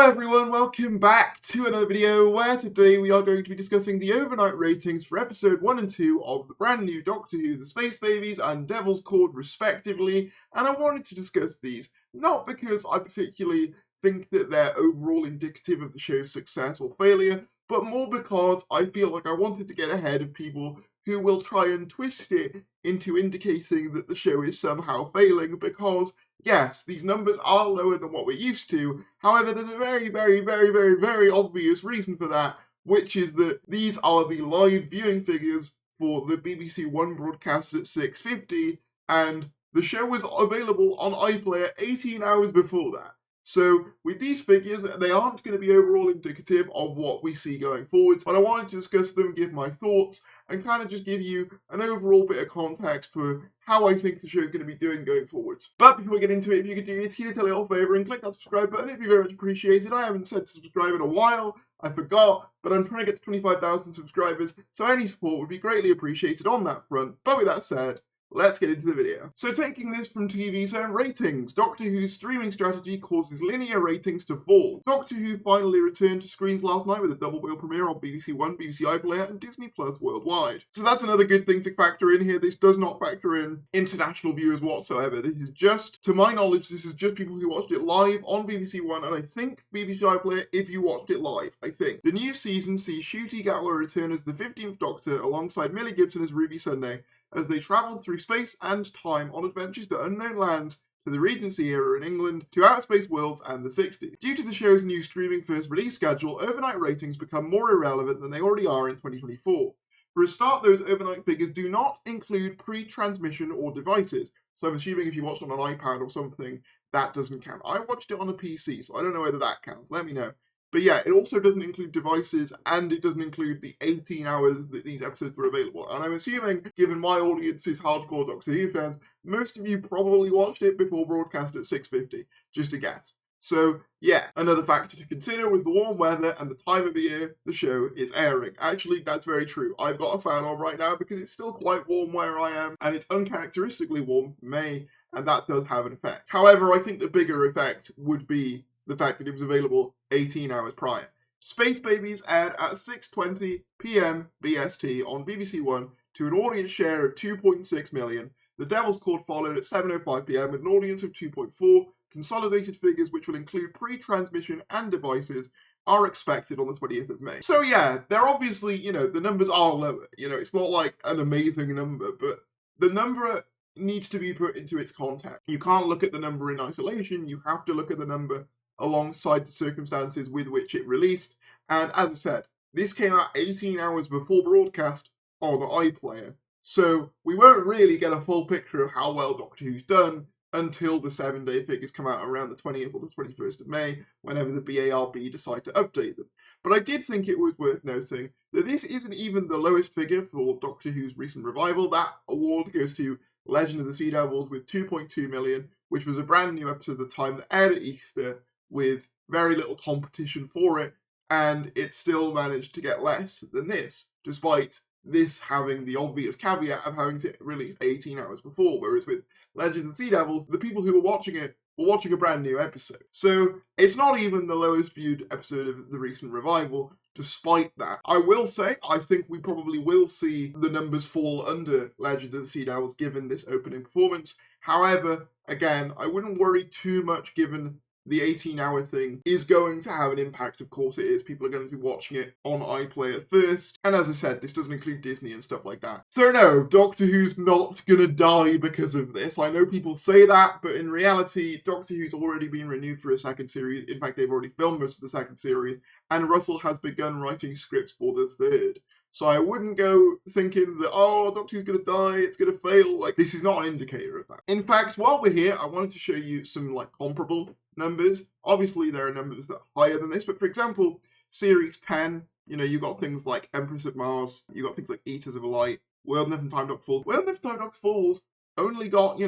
Hello everyone, welcome back to another video where today we are going to be discussing the overnight ratings for episode 1 and 2 of the brand new Doctor Who, The Space Babies and Devil's Cord respectively, and I wanted to discuss these not because I particularly think that they're overall indicative of the show's success or failure, but more because I feel like I wanted to get ahead of people who will try and twist it into indicating that the show is somehow failing because yes, these numbers are lower than what we're used to. However, there's a very obvious reason for that, which is that these are the live viewing figures for the BBC One broadcast at 6:50, and the show was available on iPlayer 18 hours before that. So with these figures, they aren't going to be overall indicative of what we see going forwards, but I wanted to discuss them, give my thoughts, and kind of just give you an overall bit of context for how I think the show is going to be doing going forwards. But before we get into it, if you could do a teeny little favour and click that subscribe button, it'd be very much appreciated. I haven't said to subscribe in a while, I forgot, but I'm trying to get to 25,000 subscribers, so any support would be greatly appreciated on that front. But with that said, let's get into the video. So taking this from TV's own ratings, Doctor Who's streaming strategy causes linear ratings to fall. Doctor Who finally returned to screens last night with a double bill premiere on BBC One, BBC iPlayer and Disney Plus worldwide. So that's another good thing to factor in here. This does not factor in international viewers whatsoever. This is just, to my knowledge, this is just people who watched it live on BBC One and I think BBC iPlayer if you watched it live, I think. The new season sees Ncuti Gatwa return as the 15th Doctor alongside Millie Gibson as Ruby Sunday, as they travelled through space and time on adventures to unknown lands, to the Regency era in England, to outer space worlds and the 60s. Due to the show's new streaming first release schedule, overnight ratings become more irrelevant than they already are in 2024. For a start, those overnight figures do not include pre-transmission or devices, so I'm assuming if you watched on an iPad or something, that doesn't count. I watched it on a PC, so I don't know whether that counts. Let me know. But yeah, it also doesn't include devices, and it doesn't include the 18 hours that these episodes were available. And I'm assuming, given my audience is hardcore Doctor Who fans, most of you probably watched it before broadcast at 6:50, just a guess. So yeah, another factor to consider was the warm weather and the time of the year the show is airing. Actually, that's very true. I've got a fan on right now because it's still quite warm where I am, and it's uncharacteristically warm for May, and that does have an effect. However, I think the bigger effect would be the fact that it was available 18 hours prior. Space Babies aired at 6:20 PM BST on BBC One to an audience share of 2.6 million. The Devil's Cord followed at 7:05 PM with an audience of 2.4. Consolidated figures, which will include pre-transmission and devices, are expected on the 20th of May. So yeah, they're obviously, the numbers are lower. It's not like an amazing number, but the number needs to be put into its context. You can't look at the number in isolation, you have to look at the number alongside the circumstances with which it released, and as I said, this came out 18 hours before broadcast on the iPlayer, so we won't really get a full picture of how well Doctor Who's done until the 7-day figures come out around the 20th or the 21st of May, whenever the BARB decide to update them. But I did think it was worth noting that this isn't even the lowest figure for Doctor Who's recent revival. That award goes to Legend of the Sea Devils with 2.2 million, which was a brand new episode at the time that aired at Easter, with very little competition for it, and it still managed to get less than this, despite this having the obvious caveat of having to release 18 hours before, whereas with Legends of Sea Devils, the people who were watching it were watching a brand new episode. So it's not even the lowest viewed episode of the recent revival, despite that. I will say, I think we probably will see the numbers fall under Legend of the Sea Devils given this opening performance. However, again, I wouldn't worry too much given the 18-hour thing is going to have an impact. Of course it is. People are going to be watching it on iPlayer first. And as I said, this doesn't include Disney and stuff like that. So no, Doctor Who's not going to die because of this. I know people say that, but in reality, Doctor Who's already been renewed for a second series. In fact, they've already filmed most of the second series. And Russell has begun writing scripts for the third. So I wouldn't go thinking that, oh, Doctor Who's going to die, it's going to fail. Like, this is not an indicator of that. In fact, while we're here, I wanted to show you some, comparable numbers. Obviously, there are numbers that are higher than this, but for example, Series 10, you got things like Empress of Mars, you got things like Eaters of Light, World Enough and Time Doctor Falls. World Enough and Time Doctor Falls only got,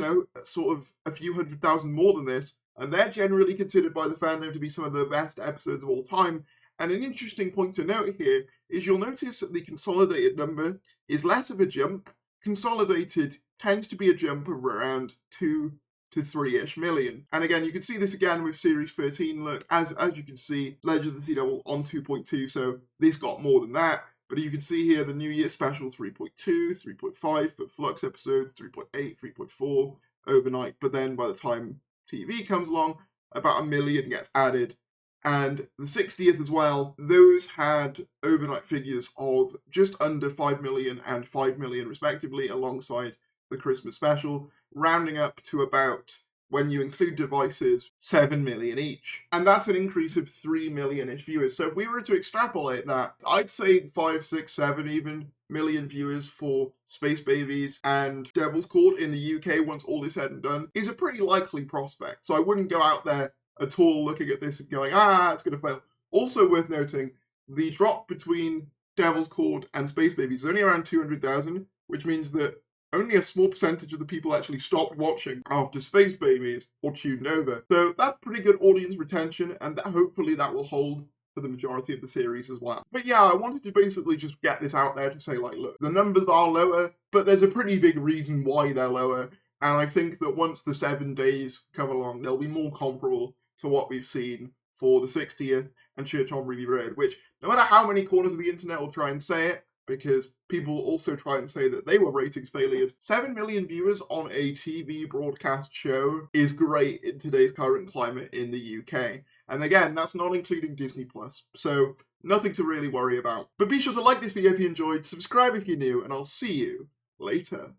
sort of a few 100,000 more than this, and they're generally considered by the fandom to be some of the best episodes of all time. And an interesting point to note here is you'll notice that the consolidated number is less of a jump. Consolidated tends to be a jump of around 2 to 3-ish million. And again, you can see this again with Series 13. Look, as you can see, Legends of the Sea Devil on 2.2, so this got more than that. But you can see here the New Year special 3.2, 3.5 for Flux episodes, 3.8, 3.4 overnight. But then by the time TV comes along, about 1 million gets added. And the 60th as well, those had overnight figures of just under 5 million and 5 million respectively, alongside the Christmas special, rounding up to about, when you include devices, 7 million each. And that's an increase of 3 million-ish viewers. So if we were to extrapolate that, I'd say 5, 6, 7 even million viewers for Space Babies and Devil's Court in the UK once all is said and done is a pretty likely prospect. So I wouldn't go out there at all looking at this and going, it's going to fail. Also worth noting, the drop between Devil's Court and Space Babies is only around 200,000, which means that only a small percentage of the people actually stopped watching after Space Babies or tuned over. So that's pretty good audience retention, and hopefully that will hold for the majority of the series as well. But yeah, I wanted to basically just get this out there to say, like, look, the numbers are lower, but there's a pretty big reason why they're lower. And I think that once the 7 days come along, they'll be more comparable to what we've seen for the 60th and Church on Ruby Road, which, no matter how many corners of the internet will try and say it, because people also try and say that they were ratings failures, 7 million viewers on a TV broadcast show is great in today's current climate in the UK. And again, that's not including Disney+, so nothing to really worry about. But be sure to like this video if you enjoyed, subscribe if you're new, and I'll see you later.